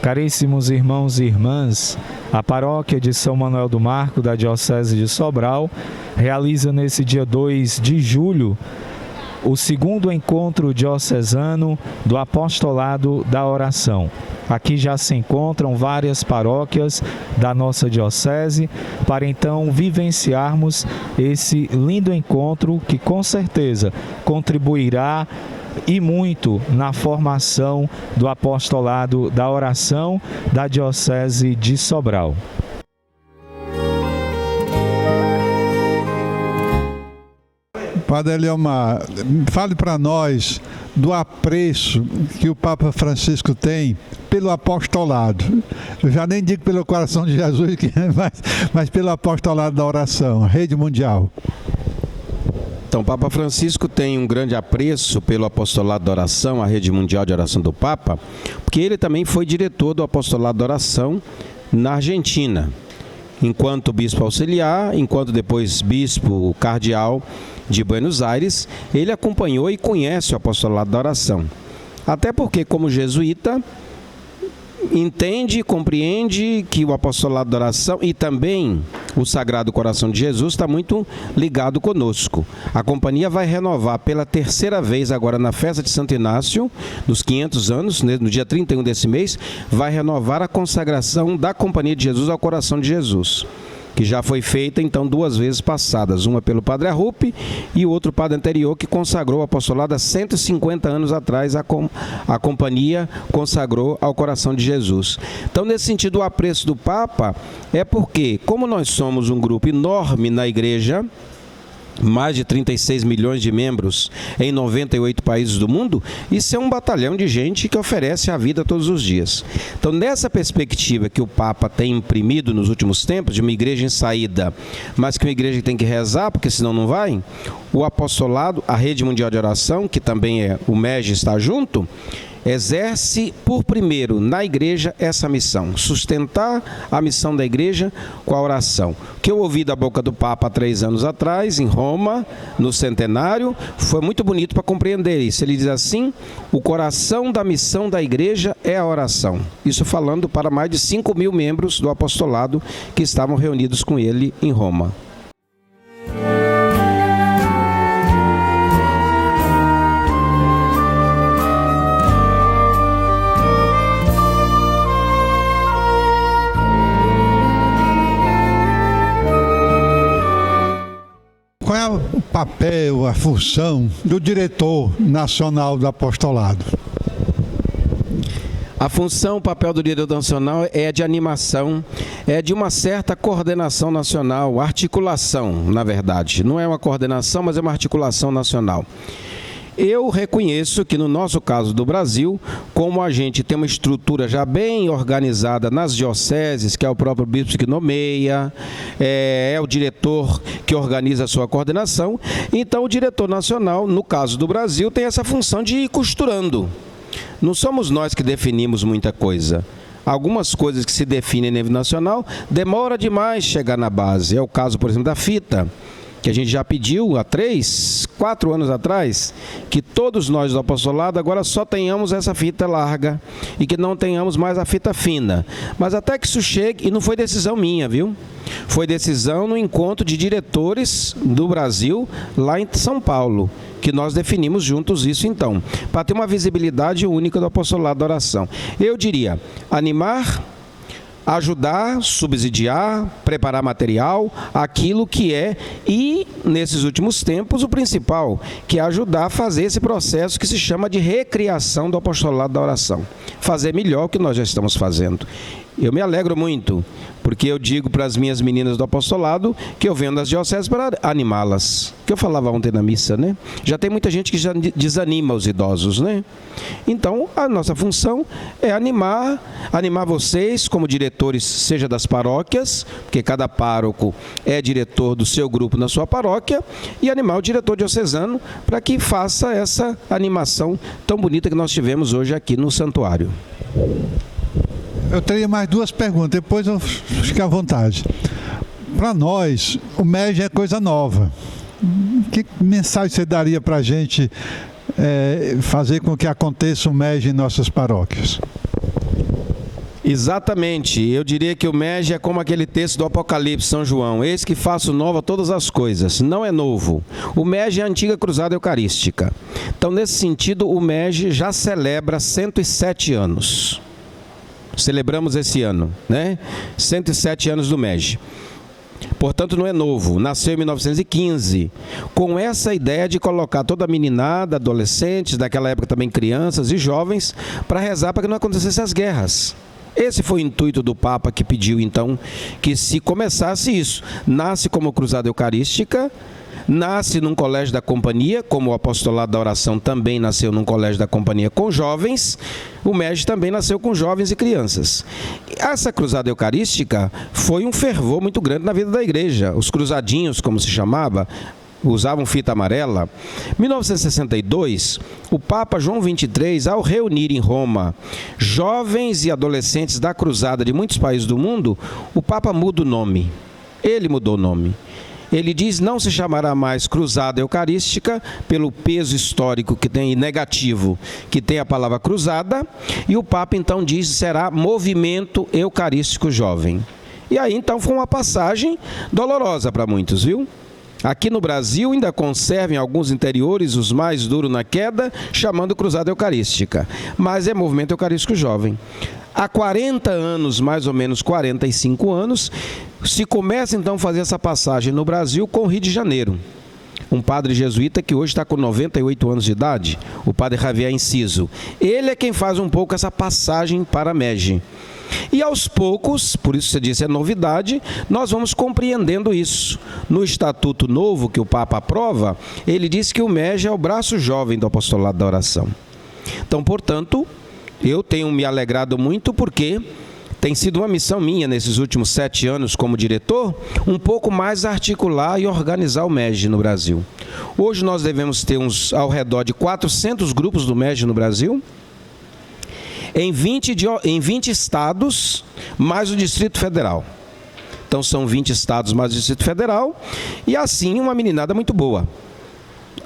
Caríssimos irmãos e irmãs, a paróquia de São Manuel do Marco, da Diocese de Sobral, realiza nesse dia 2 de julho o segundo encontro diocesano do apostolado da oração. Aqui já se encontram várias paróquias da nossa diocese para então vivenciarmos esse lindo encontro que com certeza contribuirá e muito na formação do apostolado da oração da Diocese de Sobral. Padre Eliomar, fale para nós do apreço que o Papa Francisco tem pelo apostolado. Eu já nem digo pelo coração de Jesus, mas pelo apostolado da oração, rede mundial. Então, o Papa Francisco tem um grande apreço pelo apostolado da oração, a rede mundial de oração do Papa, porque ele também foi diretor do apostolado da oração na Argentina, enquanto bispo auxiliar, enquanto depois bispo cardeal de Buenos Aires, ele acompanhou e conhece o apostolado da oração. Até porque, como jesuíta, entende e compreende que o apostolado da oração e também o Sagrado Coração de Jesus está muito ligado conosco. A companhia vai renovar pela terceira vez agora na festa de Santo Inácio, dos 500 anos, no dia 31 desse mês, vai renovar a consagração da Companhia de Jesus ao Coração de Jesus, que já foi feita então 2 vezes passadas, uma pelo Padre Arrupe e o outro padre anterior que consagrou o apostolado há 150 anos atrás, a companhia consagrou ao Coração de Jesus. Então, nesse sentido, o apreço do Papa é porque, como nós somos um grupo enorme na Igreja, mais de 36 milhões de membros em 98 países do mundo, isso é um batalhão de gente que oferece a vida todos os dias. Então, nessa perspectiva que o Papa tem imprimido nos últimos tempos, de uma igreja em saída, mas que uma igreja que tem que rezar, porque senão não vai, o apostolado, a rede mundial de oração, que também o MEG está junto, exerce por primeiro na igreja essa missão, sustentar a missão da igreja com a oração. O que eu ouvi da boca do Papa há 3 anos atrás, em Roma, no centenário, foi muito bonito para compreender isso. Ele diz assim: o coração da missão da igreja é a oração. Isso falando para mais de 5.000 membros do apostolado que estavam reunidos com ele em Roma. Qual é o papel, a função do diretor nacional do apostolado? A função, o papel do diretor nacional é de animação, é de uma certa coordenação nacional, articulação, na verdade. Não é uma coordenação, mas é uma articulação nacional. Eu reconheço que no nosso caso do Brasil, como a gente tem uma estrutura já bem organizada nas dioceses, que é o próprio bispo que nomeia, é o diretor que organiza a sua coordenação, então o diretor nacional, no caso do Brasil, tem essa função de ir costurando. Não somos nós que definimos muita coisa. Algumas coisas que se definem a nível nacional demora demais chegar na base. É o caso, por exemplo, da fita, que a gente já pediu há 3, 4 anos atrás, que todos nós do apostolado agora só tenhamos essa fita larga e que não tenhamos mais a fita fina. Mas até que isso chegue, e não foi decisão minha, viu? Foi decisão no encontro de diretores do Brasil, lá em São Paulo, que nós definimos juntos isso então, para ter uma visibilidade única do apostolado da oração. Eu diria, animar, ajudar, subsidiar, preparar material, aquilo que é, e nesses últimos tempos o principal, que é ajudar a fazer esse processo que se chama de recriação do apostolado da oração. Fazer melhor o que nós já estamos fazendo. Eu me alegro muito, porque eu digo para as minhas meninas do apostolado que eu venho das dioceses para animá-las. Que eu falava ontem na missa, né? Já tem muita gente que já desanima os idosos, né? Então, a nossa função é animar vocês como diretores, seja das paróquias, porque cada pároco é diretor do seu grupo na sua paróquia, e animar o diretor diocesano para que faça essa animação tão bonita que nós tivemos hoje aqui no santuário. Eu teria mais 2 perguntas, depois eu fico à vontade. Para nós, o MEG é coisa nova. Que mensagem você daria para a gente fazer com que aconteça o MEG em nossas paróquias? Exatamente, eu diria que o MEG é como aquele texto do Apocalipse, São João: eis que faço nova todas as coisas. Não é novo. O MEG é a antiga Cruzada Eucarística. Então, nesse sentido, o MEG já celebra 107 anos. Celebramos esse ano, né? 107 anos do MEG. Portanto, não é novo, nasceu em 1915, com essa ideia de colocar toda a meninada, adolescentes, daquela época também crianças e jovens, para rezar para que não acontecessem as guerras. Esse foi o intuito do Papa, que pediu então que se começasse isso. Nasce como Cruzada Eucarística, nasce num colégio da Companhia, como o Apostolado da Oração também nasceu num colégio da Companhia com jovens, o MEG também nasceu com jovens e crianças. Essa Cruzada Eucarística foi um fervor muito grande na vida da igreja. Os cruzadinhos, como se chamava, usavam fita amarela. Em 1962, o Papa João XXIII, ao reunir em Roma jovens e adolescentes da cruzada de muitos países do mundo, o Papa muda o nome. Ele mudou o nome. Ele diz: não se chamará mais Cruzada Eucarística, pelo peso histórico que tem, negativo, que tem a palavra cruzada, e o Papa então diz: será Movimento Eucarístico Jovem. E aí então foi uma passagem dolorosa para muitos, viu? Aqui no Brasil ainda conservam em alguns interiores os mais duros na queda, chamando Cruzada Eucarística, mas é Movimento Eucarístico Jovem. Há 40 anos, mais ou menos 45 anos, se começa então a fazer essa passagem no Brasil com o Rio de Janeiro. Um padre jesuíta que hoje está com 98 anos de idade, o padre Javier Enciso. Ele é quem faz um pouco essa passagem para a MEG. E aos poucos, por isso você disse é novidade, nós vamos compreendendo isso. No Estatuto Novo que o Papa aprova, ele diz que o MEG é o braço jovem do Apostolado da Oração. Então, portanto, eu tenho me alegrado muito porque tem sido uma missão minha nesses últimos 7 anos como diretor, um pouco mais articular e organizar o MEG no Brasil. Hoje nós devemos ter ao redor de 400 grupos do MEG no Brasil, em 20 estados, mais o Distrito Federal. Então são 20 estados mais o Distrito Federal, e assim uma meninada muito boa.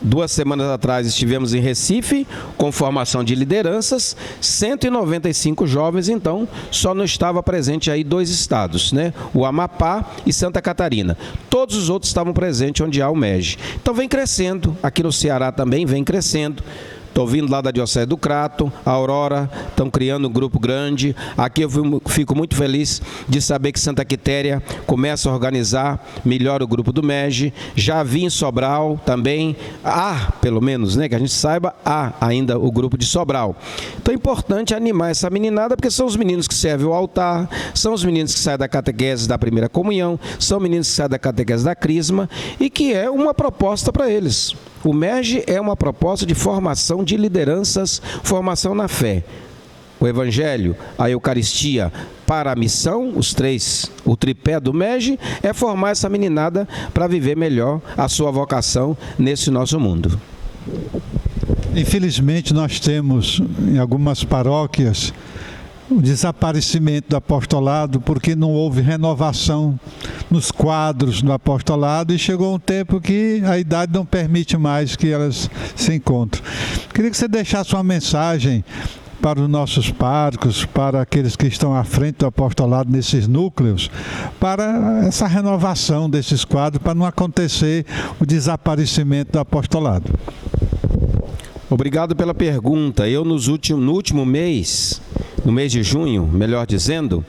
2 semanas atrás estivemos em Recife, com formação de lideranças, 195 jovens, então só não estava presente aí 2 estados, né? O Amapá e Santa Catarina. Todos os outros estavam presentes onde há o MEG. Então vem crescendo, aqui no Ceará também vem crescendo. Estou vindo lá da Diocese do Crato, a Aurora, estão criando um grupo grande. Aqui eu fico muito feliz de saber que Santa Quitéria começa a organizar melhor o grupo do MEG. Já vi em Sobral também, pelo menos, né, que a gente saiba, há ainda o grupo de Sobral. Então é importante animar essa meninada, porque são os meninos que servem o altar, são os meninos que saem da catequese da primeira comunhão, são meninos que saem da catequese da crisma, e que é uma proposta para eles. O MEG é uma proposta de formação de lideranças, formação na fé. O Evangelho, a Eucaristia para a missão, os 3, o tripé do MEG, é formar essa meninada para viver melhor a sua vocação nesse nosso mundo. Infelizmente nós temos em algumas paróquias o desaparecimento do apostolado, porque não houve renovação nos quadros do apostolado, e chegou um tempo que a idade não permite mais que elas se encontrem. Queria que você deixasse uma mensagem para os nossos párocos, para aqueles que estão à frente do apostolado nesses núcleos, para essa renovação desses quadros, para não acontecer o desaparecimento do apostolado. Obrigado pela pergunta. Eu no último mês, no mês de junho, melhor dizendo,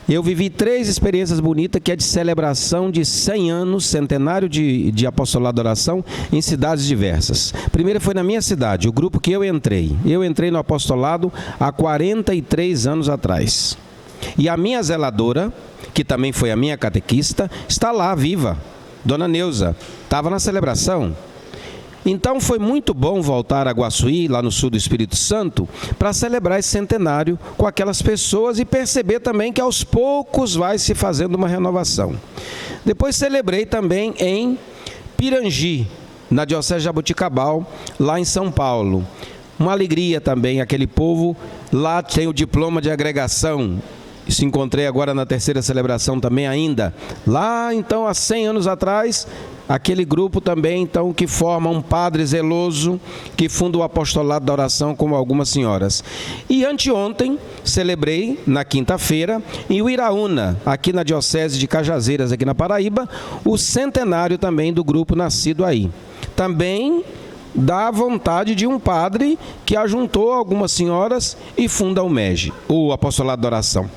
eu vivi 3 experiências bonitas, que é de celebração de 100 anos, centenário de Apostolado da Oração, em cidades diversas. Primeiro foi na minha cidade, o grupo que eu entrei. Eu entrei no apostolado há 43 anos atrás. E a minha zeladora, que também foi a minha catequista, está lá, viva. Dona Neuza, estava na celebração. Então foi muito bom voltar a Guaçuí, lá no sul do Espírito Santo, para celebrar esse centenário com aquelas pessoas e perceber também que aos poucos vai se fazendo uma renovação. Depois celebrei também em Pirangi, na Diocese de Jaboticabal, lá em São Paulo. Uma alegria também, aquele povo lá tem o diploma de agregação se encontrei agora na terceira celebração também ainda. Lá, então, há 100 anos atrás, aquele grupo também, então, que forma um padre zeloso, que funda o apostolado da oração, como algumas senhoras. E anteontem, celebrei, na quinta-feira, em Uiraúna, aqui na Diocese de Cajazeiras, aqui na Paraíba, o centenário também do grupo nascido aí. Também da vontade de um padre que ajuntou algumas senhoras e funda o MEG, o Apostolado da Oração.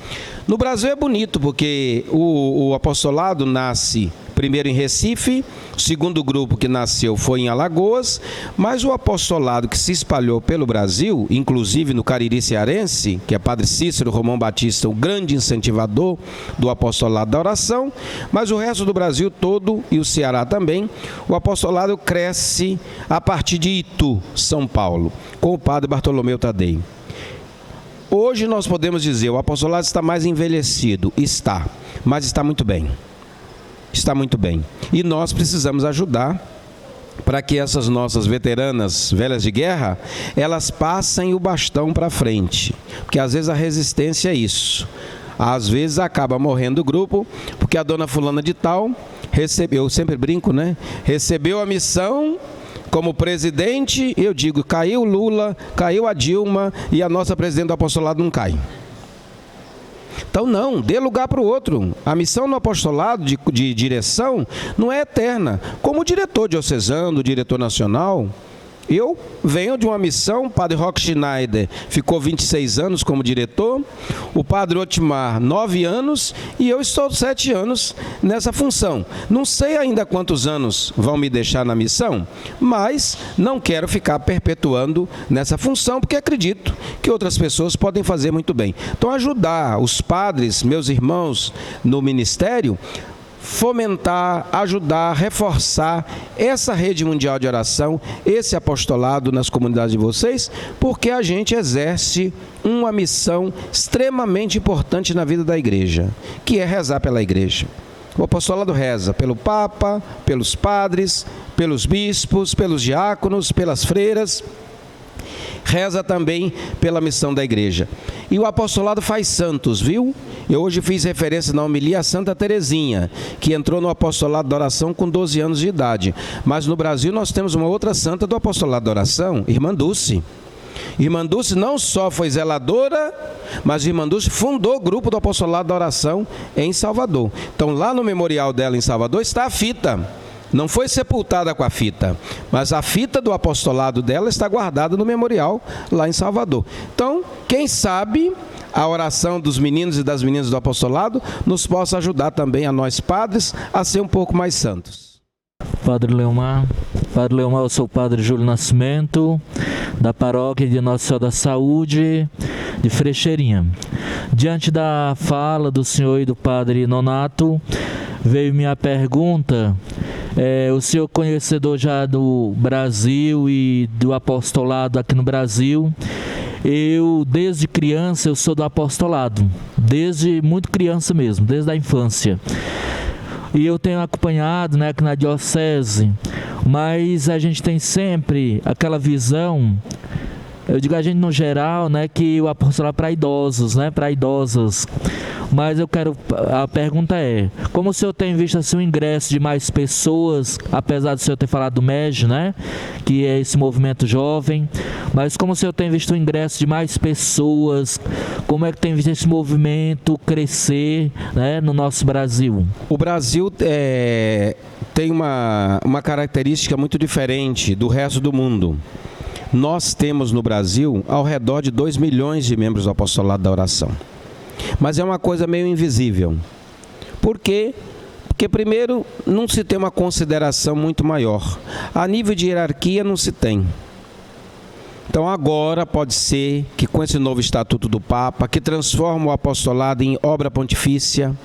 No Brasil é bonito, porque o apostolado nasce primeiro em Recife, o segundo grupo que nasceu foi em Alagoas, mas o apostolado que se espalhou pelo Brasil, inclusive no Cariri cearense, que é Padre Cícero Romão Batista, o grande incentivador do apostolado da oração, mas o resto do Brasil todo e o Ceará também, o apostolado cresce a partir de Itu, São Paulo, com o Padre Bartolomeu Tadei. Hoje nós podemos dizer, o apostolado está mais envelhecido, está, mas está muito bem. Está muito bem. E nós precisamos ajudar para que essas nossas veteranas velhas de guerra, elas passem o bastão para frente. Porque às vezes a resistência é isso. Às vezes acaba morrendo o grupo, porque a dona fulana de tal recebeu, eu sempre brinco, né? Recebeu a missão como presidente, eu digo, caiu Lula, caiu a Dilma e a nossa presidente do apostolado não cai. Então não, dê lugar para o outro. A missão no apostolado de direção não é eterna. Como diretor diocesano, diretor nacional, eu venho de uma missão, o padre Roque Schneider ficou 26 anos como diretor, o padre Otmar 9 anos e eu estou 7 anos nessa função. Não sei ainda quantos anos vão me deixar na missão, mas não quero ficar perpetuando nessa função, porque acredito que outras pessoas podem fazer muito bem. Então ajudar os padres, meus irmãos no ministério, fomentar, ajudar, reforçar essa rede mundial de oração, esse apostolado nas comunidades de vocês, porque a gente exerce uma missão extremamente importante na vida da igreja, que é rezar pela igreja. O apostolado reza pelo Papa, pelos padres, pelos bispos, pelos diáconos, pelas freiras, reza também pela missão da igreja. E o apostolado faz santos, viu? Eu hoje fiz referência na homilia a Santa Teresinha, que entrou no apostolado da oração com 12 anos de idade. Mas no Brasil nós temos uma outra santa do apostolado da oração, Irmã Dulce. Irmã Dulce não só foi zeladora, mas Irmã Dulce fundou o grupo do apostolado da oração em Salvador. Então lá no memorial dela em Salvador está a fita. Não foi sepultada com a fita, mas a fita do apostolado dela está guardada no memorial lá em Salvador. Então, quem sabe a oração dos meninos e das meninas do apostolado nos possa ajudar também a nós padres a ser um pouco mais santos. Padre Leomar, eu sou o Padre Júlio Nascimento, da paróquia de Nossa Senhora da Saúde, de Frecheirinha. Diante da fala do senhor e do Padre Nonato, veio minha pergunta. O senhor conhecedor já do Brasil e do apostolado aqui no Brasil, eu desde criança eu sou do apostolado, desde muito criança mesmo, desde a infância. E eu tenho acompanhado, né, aqui na diocese, mas a gente tem sempre aquela visão, eu digo a gente no geral, né, que o apostolado é para idosos, né, para idosas. Mas a pergunta é, como o senhor tem visto assim, o ingresso de mais pessoas, apesar do senhor ter falado do MEG, né, que é esse movimento jovem, mas como o senhor tem visto o ingresso de mais pessoas, como é que tem visto esse movimento crescer, né, no nosso Brasil? O Brasil tem uma característica muito diferente do resto do mundo. Nós temos no Brasil ao redor de 2 milhões de membros do apostolado da oração. Mas é uma coisa meio invisível. Por quê? Porque primeiro não se tem uma consideração muito maior. A nível de hierarquia não se tem. Então agora pode ser que com esse novo estatuto do Papa, que transforma o apostolado em obra pontifícia,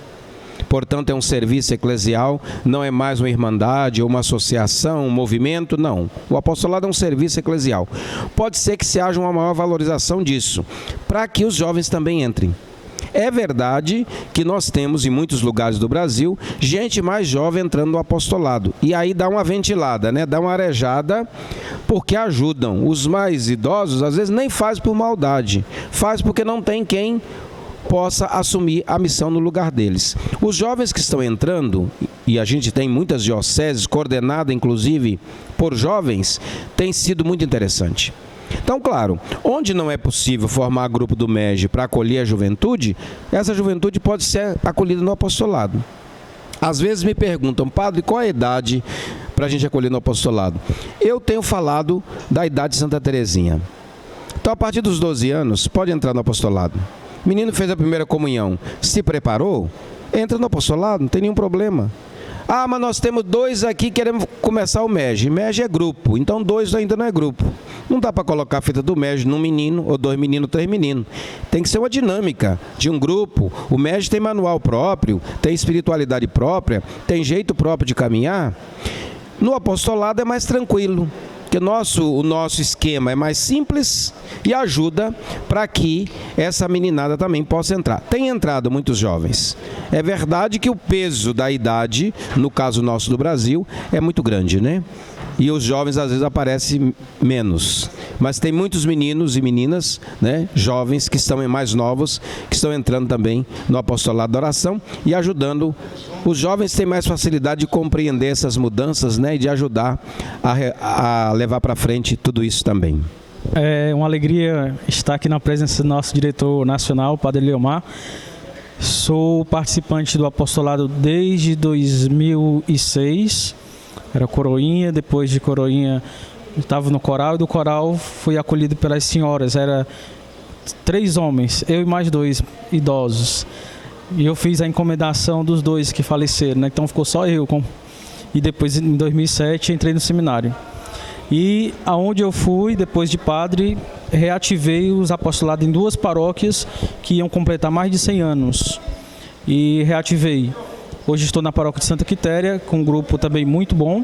portanto é um serviço eclesial, não é mais uma irmandade ou uma associação, um movimento, não. O apostolado é um serviço eclesial. Pode ser que se haja uma maior valorização disso, para que os jovens também entrem. É verdade que nós temos em muitos lugares do Brasil gente mais jovem entrando no apostolado. E aí dá uma ventilada, né? Dá uma arejada, porque ajudam. Os mais idosos às vezes nem faz por maldade, faz porque não tem quem possa assumir a missão no lugar deles. Os jovens que estão entrando, e a gente tem muitas dioceses, coordenada inclusive por jovens, tem sido muito interessante. Então, claro, onde não é possível formar grupo do MEG para acolher a juventude, essa juventude pode ser acolhida no apostolado. Às vezes me perguntam, padre, qual é a idade para a gente acolher no apostolado? Eu tenho falado da idade de Santa Teresinha. Então, a partir dos 12 anos, pode entrar no apostolado. Menino fez a primeira comunhão, se preparou, entra no apostolado, não tem nenhum problema. Ah, mas nós temos 2 aqui que queremos começar o MEG. MEG é grupo, então 2 ainda não é grupo. Não dá para colocar a fita do MEG num menino, ou 2 meninos, 3 meninos. Tem que ser uma dinâmica de um grupo. O MEG tem manual próprio, tem espiritualidade própria, tem jeito próprio de caminhar. No apostolado é mais tranquilo, porque o nosso esquema é mais simples e ajuda para que essa meninada também possa entrar. Tem entrado muitos jovens. É verdade que o peso da idade, no caso nosso do Brasil, é muito grande, né? E os jovens às vezes aparecem menos. Mas tem muitos meninos e meninas, né, jovens que estão mais novos, que estão entrando também no apostolado da oração e ajudando. Os jovens têm mais facilidade de compreender essas mudanças, né, e de ajudar a levar para frente tudo isso também. É uma alegria estar aqui na presença do nosso diretor nacional, Padre Leomar. Sou participante do apostolado desde 2006. Era coroinha, depois de coroinha estava no coral, e do coral fui acolhido pelas senhoras. Era 3 homens, eu e mais 2 idosos. E eu fiz a encomendação dos 2 que faleceram, né? Então ficou só eu. E depois, em 2007, entrei no seminário. E aonde eu fui, depois de padre, reativei os apostolados em 2 paróquias que iam completar mais de 100 anos. E reativei. Hoje estou na paróquia de Santa Quitéria, com um grupo também muito bom,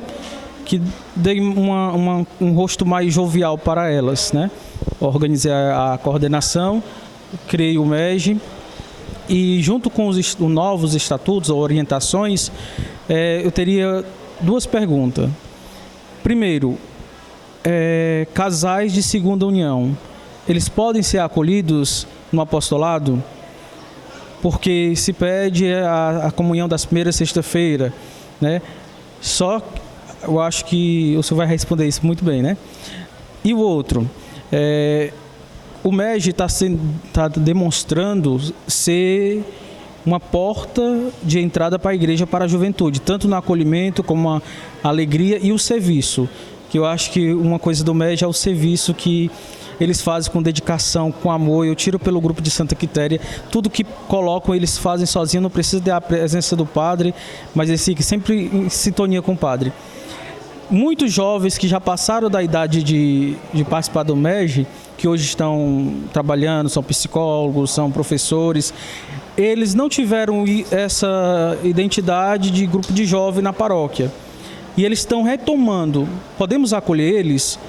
que dei um rosto mais jovial para elas, né? Organizei a coordenação, criei o MEG, e junto com os novos estatutos ou orientações, eu teria 2 perguntas. Primeiro, casais de segunda união, eles podem ser acolhidos no apostolado? Porque se pede a comunhão das primeiras sexta-feira, né? Só, eu acho que o senhor vai responder isso muito bem, né? E o outro, o MEG está demonstrando ser uma porta de entrada para a igreja, para a juventude, tanto no acolhimento como a alegria e o serviço. Que eu acho que uma coisa do MEG é o serviço que eles fazem com dedicação, com amor. Eu tiro pelo grupo de Santa Quitéria, tudo que colocam eles fazem sozinhos, não precisa da presença do padre, mas eles ficam sempre em sintonia com o padre. Muitos jovens que já passaram da idade de participar do MEG, que hoje estão trabalhando, são psicólogos, são professores, eles não tiveram essa identidade de grupo de jovem na paróquia. E eles estão retomando. Podemos acolher eles?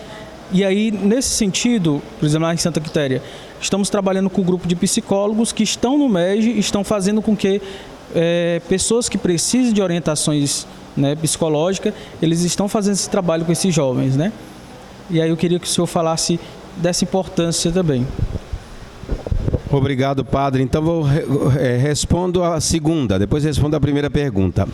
E aí, nesse sentido, por exemplo, lá em Santa Quitéria, estamos trabalhando com um grupo de psicólogos que estão no MEG e estão fazendo com que pessoas que precisem de orientações, né, psicológicas, eles estão fazendo esse trabalho com esses jovens, né? E aí eu queria que o senhor falasse dessa importância também. Obrigado, padre. Então, respondo a segunda, depois respondo a primeira pergunta.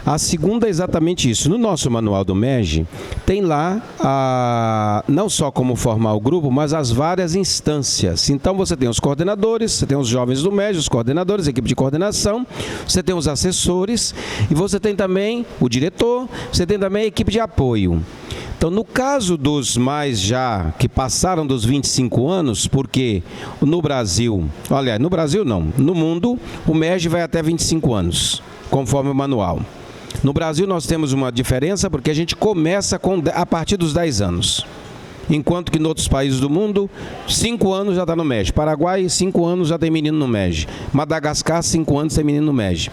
A segunda é exatamente isso. No nosso manual do MEG, tem lá não só como formar o grupo, mas as várias instâncias. Então, você tem os coordenadores, você tem os jovens do MEG, os coordenadores, a equipe de coordenação, você tem os assessores e você tem também o diretor, você tem também a equipe de apoio. Então, no caso dos mais já que passaram dos 25 anos, porque no Brasil, aliás, no Brasil não, no mundo, o MEG vai até 25 anos, conforme o manual. No Brasil nós temos uma diferença porque a gente começa a partir dos 10 anos. Enquanto que em outros países do mundo, 5 anos já está no MEG. Paraguai, 5 anos já tem menino no MEG. Madagascar, 5 anos tem menino no MEG.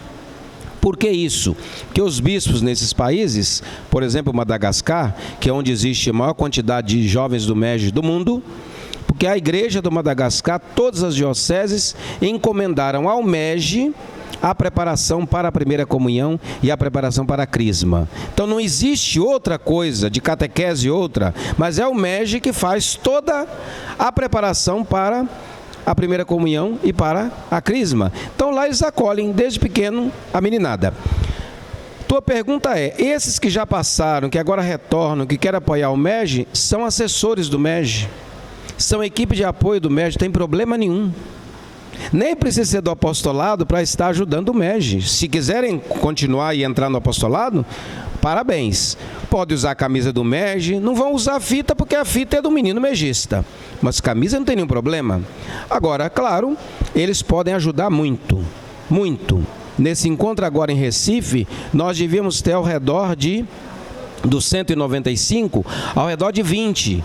Por que isso? Porque os bispos nesses países, por exemplo, Madagascar, que é onde existe a maior quantidade de jovens do MEG do mundo, porque a igreja do Madagascar, todas as dioceses encomendaram ao MEG a preparação para a primeira comunhão e a preparação para a crisma. Então não existe outra coisa de catequese outra, mas é o MEG que faz toda a preparação para a primeira comunhão e para a crisma. Então lá eles acolhem desde pequeno a meninada. Tua pergunta é, esses que já passaram, que agora retornam, que querem apoiar o MEG, são assessores do MEG, são equipe de apoio do MEG, não tem problema nenhum. Nem precisa ser do apostolado para estar ajudando o MEG. Se quiserem continuar e entrar no apostolado, parabéns. Pode usar a camisa do MEG, não vão usar a fita porque a fita é do menino megista. Mas camisa não tem nenhum problema. Agora, claro, eles podem ajudar muito, muito. Nesse encontro agora em Recife, nós devíamos ter ao redor dos 195, ao redor de 20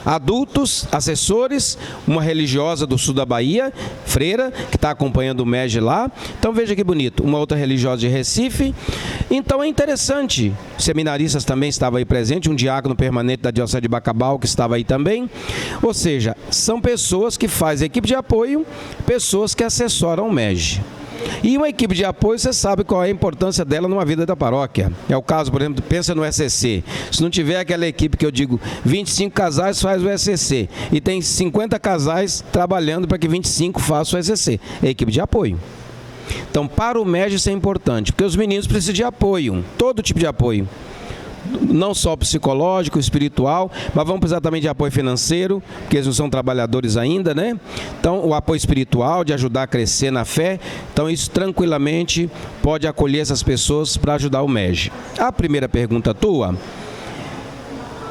adultos, assessores, uma religiosa do sul da Bahia, freira, que está acompanhando o MEG lá. Então veja que bonito, uma outra religiosa de Recife. Então é interessante, seminaristas também estavam aí presentes, um diácono permanente da Diocese de Bacabal que estava aí também. Ou seja, são pessoas que fazem equipe de apoio, pessoas que assessoram o MEG. E uma equipe de apoio, você sabe qual é a importância dela numa vida da paróquia. É o caso, por exemplo, pensa no SCC. Se não tiver aquela equipe que eu digo, 25 casais faz o SCC. E tem 50 casais trabalhando para que 25 façam o SCC. É equipe de apoio. Então, para o MEG isso é importante, porque os meninos precisam de apoio, todo tipo de apoio. Não só psicológico, espiritual, mas vão precisar também de apoio financeiro, porque eles não são trabalhadores ainda, né? Então, o apoio espiritual, de ajudar a crescer na fé. Então, isso tranquilamente pode acolher essas pessoas para ajudar o MEG. A primeira pergunta tua,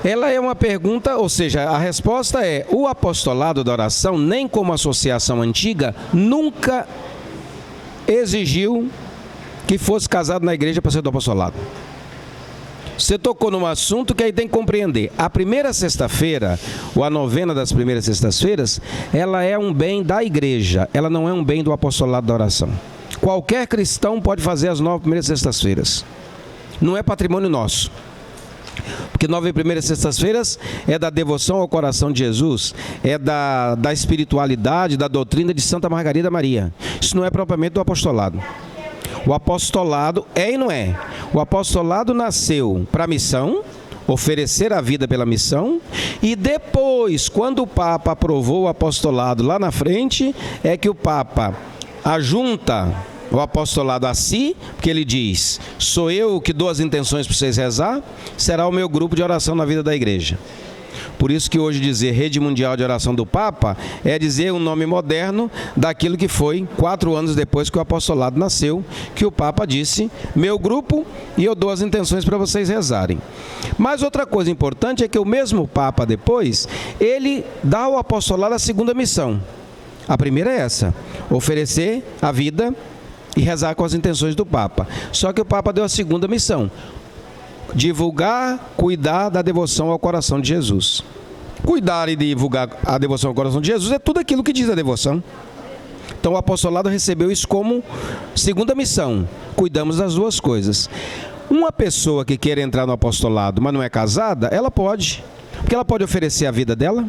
ela é uma pergunta, ou seja, a resposta é, o apostolado da oração, nem como associação antiga, nunca exigiu que fosse casado na igreja para ser do apostolado. Você tocou num assunto que aí tem que compreender. A primeira sexta-feira, ou a novena das primeiras sextas-feiras, ela é um bem da igreja, ela não é um bem do apostolado da oração. Qualquer cristão pode fazer as 9 primeiras sextas-feiras. Não é patrimônio nosso. Porque 9 primeiras sextas-feiras é da devoção ao coração de Jesus, é da espiritualidade, da doutrina de Santa Margarida Maria. Isso não é propriamente do apostolado. O apostolado é e não é. O apostolado nasceu para a missão, oferecer a vida pela missão, e depois, quando o Papa aprovou o apostolado lá na frente, é que o Papa ajunta o apostolado a si, porque ele diz, sou eu que dou as intenções para vocês rezar, será o meu grupo de oração na vida da igreja. Por isso que hoje dizer Rede Mundial de Oração do Papa é dizer um nome moderno daquilo que foi 4 anos depois que o apostolado nasceu, que o Papa disse, meu grupo, e eu dou as intenções para vocês rezarem. Mas outra coisa importante é que o mesmo Papa depois, ele dá ao apostolado a segunda missão. A primeira é essa, oferecer a vida e rezar com as intenções do Papa. Só que o Papa deu a segunda missão, divulgar, cuidar da devoção ao coração de Jesus. Cuidar e divulgar a devoção ao coração de Jesus é tudo aquilo que diz a devoção. Então o apostolado recebeu isso como segunda missão. Cuidamos das duas coisas. Uma pessoa que queira entrar no apostolado, mas não é casada, ela pode. Porque ela pode oferecer a vida dela.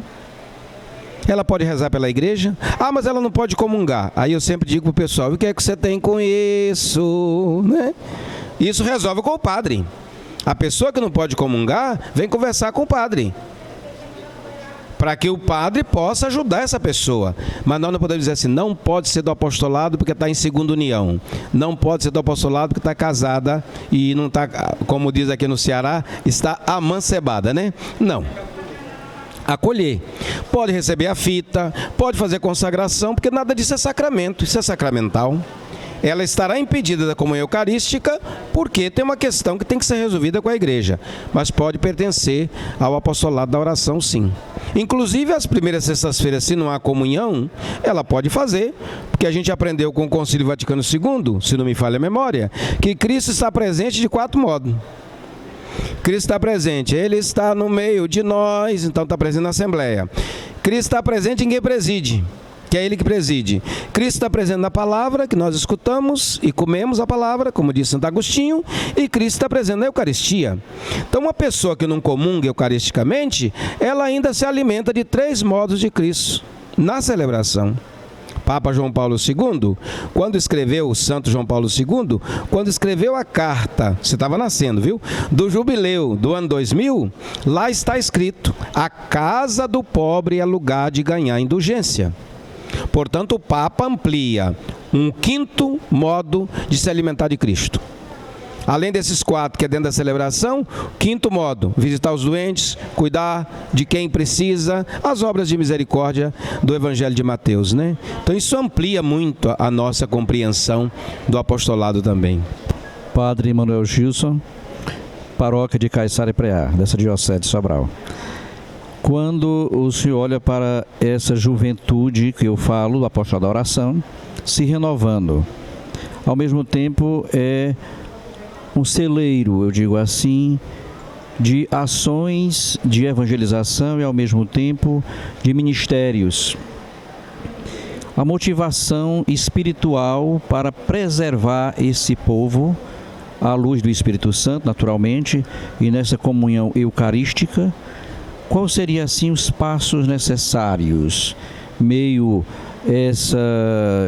Ela pode rezar pela igreja. Ah, mas ela não pode comungar. Aí eu sempre digo para o pessoal, o que é que você tem com isso? Né? Isso resolve com o padre. A pessoa que não pode comungar, vem conversar com o padre, para que o padre possa ajudar essa pessoa. Mas nós não podemos dizer assim, não pode ser do apostolado porque está em segunda união, não pode ser do apostolado porque está casada e não está, como diz aqui no Ceará, está amancebada, né? Não. Acolher. Pode receber a fita, pode fazer consagração, porque nada disso é sacramento, isso é sacramental. Ela estará impedida da comunhão eucarística porque tem uma questão que tem que ser resolvida com a igreja, mas pode pertencer ao apostolado da oração, sim. Inclusive, as primeiras sextas-feiras, se não há comunhão, ela pode fazer, porque a gente aprendeu com o Concílio Vaticano II, se não me falha a memória, que Cristo está presente de 4 modos. Cristo está presente, Ele está no meio de nós, então está presente na Assembleia. Cristo está presente em quem preside, que é Ele que preside. Cristo está presente na palavra, que nós escutamos e comemos a palavra, como disse Santo Agostinho, e Cristo está presente na Eucaristia. Então, uma pessoa que não comunga eucaristicamente, ela ainda se alimenta de 3 modos de Cristo na celebração. Papa João Paulo II, quando escreveu, o Santo João Paulo II, quando escreveu a carta, você estava nascendo, viu? Do jubileu do ano 2000, lá está escrito, a casa do pobre é lugar de ganhar indulgência. Portanto, o Papa amplia um quinto modo de se alimentar de Cristo. Além desses 4 que é dentro da celebração, quinto modo, visitar os doentes, cuidar de quem precisa, as obras de misericórdia do Evangelho de Mateus, né? Então isso amplia muito a nossa compreensão do apostolado também. Padre Manuel Gilson, paróquia de Caiçara e Preá, dessa diocese de Sobral. Quando o senhor olha para essa juventude que eu falo, do apostolado da oração, se renovando, ao mesmo tempo é um celeiro, eu digo assim, de ações de evangelização e ao mesmo tempo de ministérios. A motivação espiritual para preservar esse povo à luz do Espírito Santo, naturalmente, e nessa comunhão eucarística, qual seria assim os passos necessários, meio essa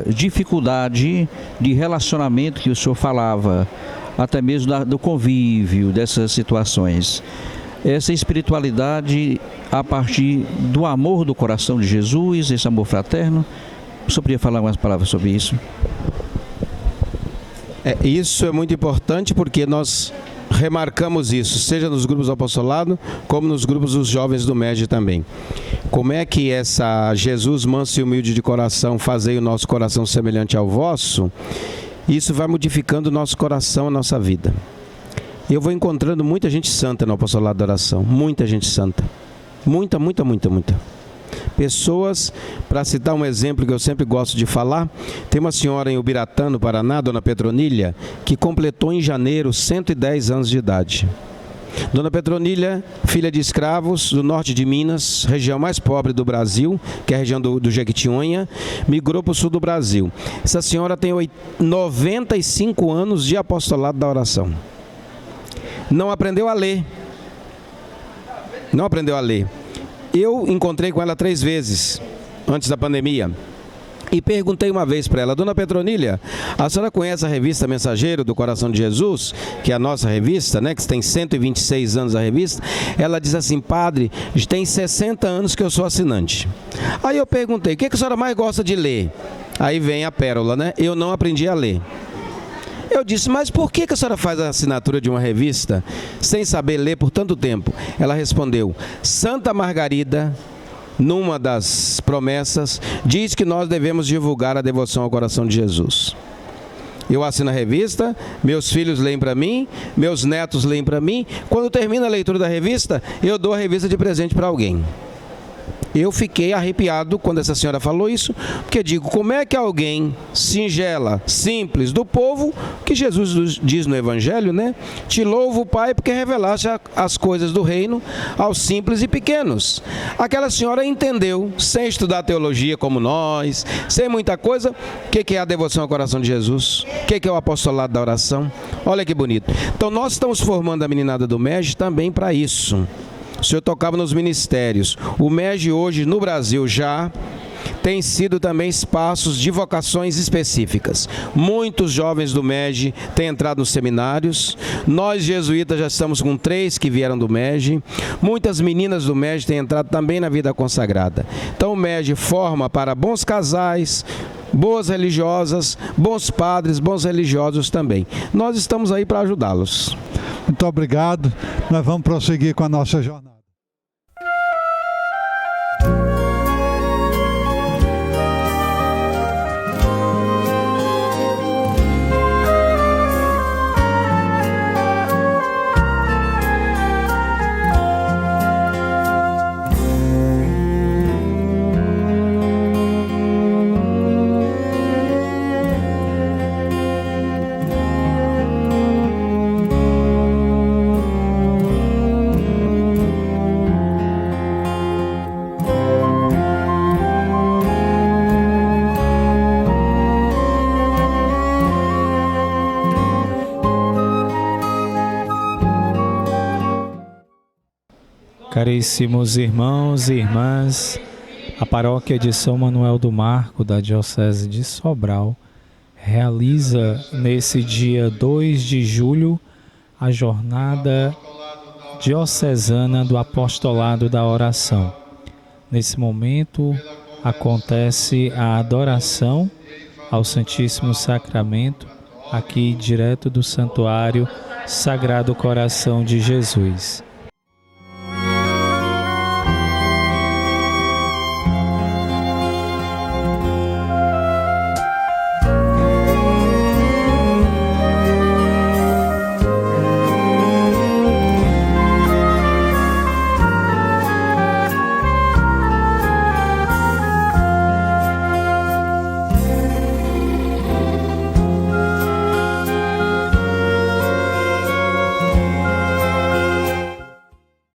dificuldade de relacionamento que o senhor falava, até mesmo do convívio dessas situações. Essa espiritualidade a partir do amor do coração de Jesus, esse amor fraterno. O senhor poderia falar algumas palavras sobre isso? Isso é muito importante porque nós remarcamos isso, seja nos grupos do apostolado, como nos grupos dos jovens do MED também. Como é que essa Jesus manso e humilde de coração, fazei o nosso coração semelhante ao vosso, isso vai modificando o nosso coração, a nossa vida. Eu vou encontrando muita gente santa no apostolado da oração, muita gente santa. Muita. Pessoas, para citar um exemplo que eu sempre gosto de falar, tem uma senhora em Ubiratã, no Paraná, Dona Petronilha, que completou em janeiro 110 anos de idade. Dona Petronilha, filha de escravos do norte de Minas, região mais pobre do Brasil, que é a região do Jequitinhonha, migrou para o sul do Brasil. Essa senhora tem 95 anos de apostolado da oração. Não aprendeu a ler. Eu encontrei com ela 3 vezes, antes da pandemia. E perguntei uma vez para ela: Dona Petronilha, a senhora conhece a revista Mensageiro do Coração de Jesus, que é a nossa revista, né, que tem 126 anos a revista? Ela diz assim: padre, tem 60 anos que eu sou assinante. Aí eu perguntei: o que a senhora mais gosta de ler? Aí vem a pérola, né? Eu não aprendi a ler. Eu disse: mas por que a senhora faz a assinatura de uma revista sem saber ler por tanto tempo? Ela respondeu: Santa Margarida, numa das promessas, diz que nós devemos divulgar a devoção ao coração de Jesus. Eu assino a revista, meus filhos leem para mim, meus netos leem para mim. Quando termina a leitura da revista, eu dou a revista de presente para alguém. Eu fiquei arrepiado quando essa senhora falou isso, porque digo, como é que alguém singela, simples, do povo, que Jesus diz no Evangelho, né? Te louvo, Pai, porque revelaste as coisas do reino aos simples e pequenos. Aquela senhora entendeu, sem estudar teologia como nós, sem muita coisa, o que é a devoção ao coração de Jesus, o que é o apostolado da oração. Olha que bonito. Então nós estamos formando a meninada do MEG também para isso. O senhor tocava nos ministérios. O MEG hoje no Brasil já tem sido também espaços de vocações específicas. Muitos jovens do MEG têm entrado nos seminários. Nós jesuítas já estamos com 3 que vieram do MEG. Muitas meninas do MEG têm entrado também na vida consagrada. Então o MEG forma para bons casais, boas religiosas, bons padres, bons religiosos também. Nós estamos aí para ajudá-los. Muito obrigado. Nós vamos prosseguir com a nossa jornada. Caríssimos irmãos e irmãs, a paróquia de São Manuel do Marco, da Diocese de Sobral, realiza nesse dia 2 de julho a jornada diocesana do apostolado da oração. Nesse momento, acontece a adoração ao Santíssimo Sacramento, aqui direto do Santuário Sagrado Coração de Jesus.